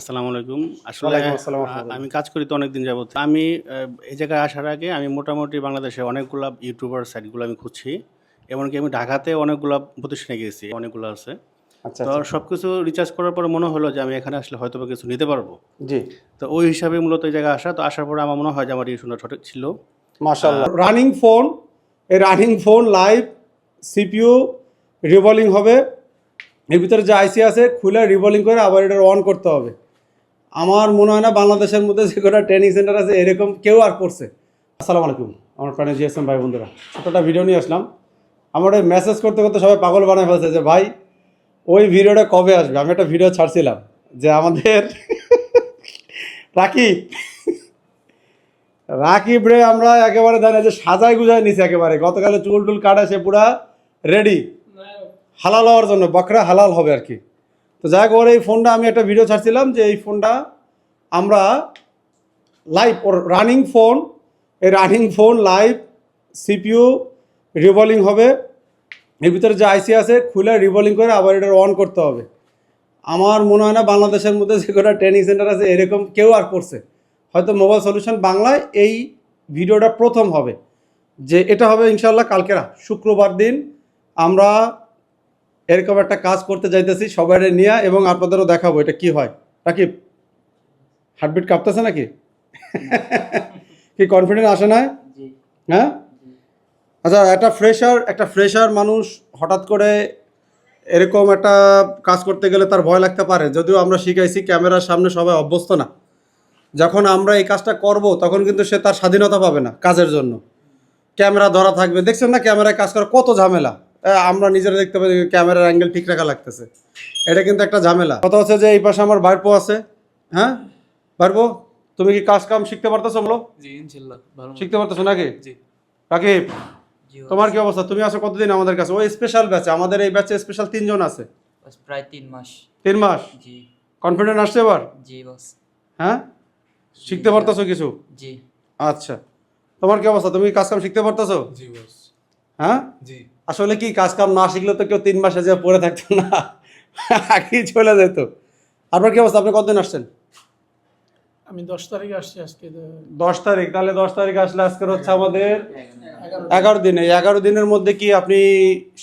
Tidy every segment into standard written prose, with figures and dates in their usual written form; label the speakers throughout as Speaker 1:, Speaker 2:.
Speaker 1: আসসালামু আলাইকুম। আসলে
Speaker 2: ওয়ালাইকুম আসসালাম রাহমাতুল্লাহ।
Speaker 1: আমি কাজ করি তো অনেকদিন যাবত। আমি এই জায়গায় আসার আগে আমি মোটামুটি বাংলাদেশে অনেকগুলা ইউটিউবার সাইটগুলো আমি খুঁজছি। এমনকি আমি ঢাকাতে অনেকগুলা প্রতিষ্ঠানে গেছি, অনেকগুলো আছে।
Speaker 2: আচ্ছা,
Speaker 1: তো
Speaker 2: আচ্ছা।
Speaker 1: সবকিছু রিচার্জ করার পরে মনে হলো যে আমি এখানে আসলে হয়তোবা কিছু নিতে পারবো।
Speaker 2: জি,
Speaker 1: তো ওই হিসাবে মূলত এই জায়গায় আসা। তো আসার পরে আমার মনে হয় যে আমার ডিসিশনটা সঠিক ছিল।
Speaker 2: মাশাআল্লাহ। রানিং ফোন, এই running phone live CPU revolving হবে। এর ভিতরে যে আইসি আছে খুলে রিভলভিং করে আবার এটা অন করতে হবে। আমার মনে হয় না বাংলাদেশের মধ্যে যে কটা ট্রেনিং সেন্টার আছে এরকম কেউ আর করছে। আসসালামু আলাইকুম আমার প্রাণের জিএসএম ভাই বন্ধুরা, ছোটটা ভিডিও নিয়ে আসলাম। আমার ওই মেসেজ করতে করতে সবাই পাগল বানায় ফেলছে যে ভাই ওই ভিডিওটা কবে আসবে। আমি একটা ভিডিও ছাড়ছিলাম যে আমাদের রাকিব রাকিব রে আমরা একেবারে জানি যে সাজায় গুজায় নিছি একেবারে। গতকালে চুল টুল কাটা সে পুরা রেডি হালাল হওয়ার জন্য, বকরা হালাল হবে আর কি। তো যাই হোক ওর এই ফোনটা আমি একটা ভিডিও ছাড়ছিলাম যে এই ফোনটা আমরা লাইভ ওর রানিং ফোন, এই running phone live CPU revolving হবে। এর ভিতরে যে আইসি আছে খুলে রিভলভিং করে আবার এটা অন করতে হবে। আমার মনে হয় না বাংলাদেশের মধ্যে যে কটা ট্রেনিং সেন্টার আছে এরকম কেউ আর করছে। হয়তো মোবাইল সলিউশন বাংলায় এই ভিডিওটা প্রথম হবে। যে এটা হবে ইনশাল্লাহ কালকে শুক্রবার দিন আমরা এরকম একটা কাজ করতে যাইতেছি সবাই নিয়ে, এবং আপনাদেরও দেখাবো এটা কি হয়। রাকিব হার্টবিট কাঁপতেছে নাকি? কি কনফিডেন্স আসে না? হ্যাঁ, আচ্ছা। একটা ফ্রেশার মানুষ হঠাৎ করে এরকম একটা কাজ করতে গেলে তার ভয় লাগতে পারে, যদিও আমরা শিখাইছি ক্যামেরার সামনে সবাই অভ্যস্ত না। যখন আমরা এই কাজটা করব তখন কিন্তু সে তার স্বাধীনতা পাবে না কাজের জন্য। ক্যামেরা ধরা থাকবে, দেখছেন না ক্যামেরায় কাজ করা কত ঝামেলা। আমরা নিজেরা দেখতে পাই ক্যামেরার অ্যাঙ্গেল ঠিক রাখা লাগতেছে, এটা কিন্তু একটা ঝামেলা। কথা হচ্ছে যে এই পাশে আমার ভাইপো আছে। হ্যাঁ ভাইপো, তুমি কি কাজ কাম শিখতে পারতেছো? বলো।
Speaker 3: জি ইনশাআল্লাহ ভালো
Speaker 2: শিখতে পারতেছো নাকি?
Speaker 3: জি
Speaker 2: রাকিব
Speaker 3: জি
Speaker 2: তোমার কি অবস্থা? তুমি আছো কতদিন আমাদের কাছে? ওই স্পেশাল ব্যাচে, আমাদের এই ব্যাচে স্পেশাল 3 জন আছে।
Speaker 3: বাস প্রায় 3 মাস
Speaker 2: 3 মাস।
Speaker 3: জি
Speaker 2: কনফিডেন্ট আসছে এবার?
Speaker 3: জি বস
Speaker 2: হ্যাঁ, শিখতে পারতেছো কিছু?
Speaker 3: জি
Speaker 2: আচ্ছা, তোমার কি অবস্থা? তুমি কাজ কাম শিখতে পারতেছো?
Speaker 4: জি বস।
Speaker 2: হ্যাঁ,
Speaker 4: জি
Speaker 2: আসলে কি কাজ কাম না শিখলে তো কেউ 3 মাসে যে পড়ে থাকতো না, আগেই চলে যেত। আপনার কি অবস্থা? আপনি কতদিন আসছেন?
Speaker 4: আমি 10 তারিখে আসছি আজকে
Speaker 2: 10 তারিখ। তাহলে 10 তারিখ আসলে আজকের হচ্ছে আমাদের
Speaker 4: 11
Speaker 2: 11 দিন। এই 11 দিনের মধ্যে কি আপনি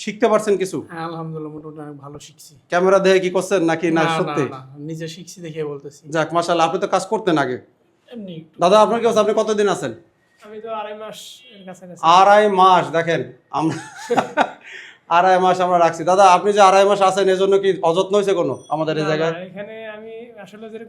Speaker 2: শিখতে পারছেন কিছু?
Speaker 4: হ্যাঁ আলহামদুলিল্লাহ মোটামুটি অনেক ভালো শিখছি।
Speaker 2: ক্যামেরা দেখে কি করছেন নাকি না
Speaker 4: না
Speaker 2: সত্যি?
Speaker 4: না নিজে শিখছি দেখে বলতেছি।
Speaker 2: যাক মাশাআল্লাহ, আপনি তো কাজ করতেন আগে।
Speaker 4: এমনি একটু।
Speaker 2: দাদা আপনার কি অবস্থা? আপনি কতদিন আছেন?
Speaker 4: আমি তো 2.5 মাস এর কাছাকাছি।
Speaker 2: 2.5 মাস। দেখেন আমরা 2.5 মাস আমরা রাখছি। দাদা আপনি যে 2.5 মাস আছেন এজন্য কি অযত্ন হয়েছে কোনো আমাদের এই
Speaker 4: না,
Speaker 2: জায়গায়?
Speaker 4: না, এখানে আমি আসলে যেরকম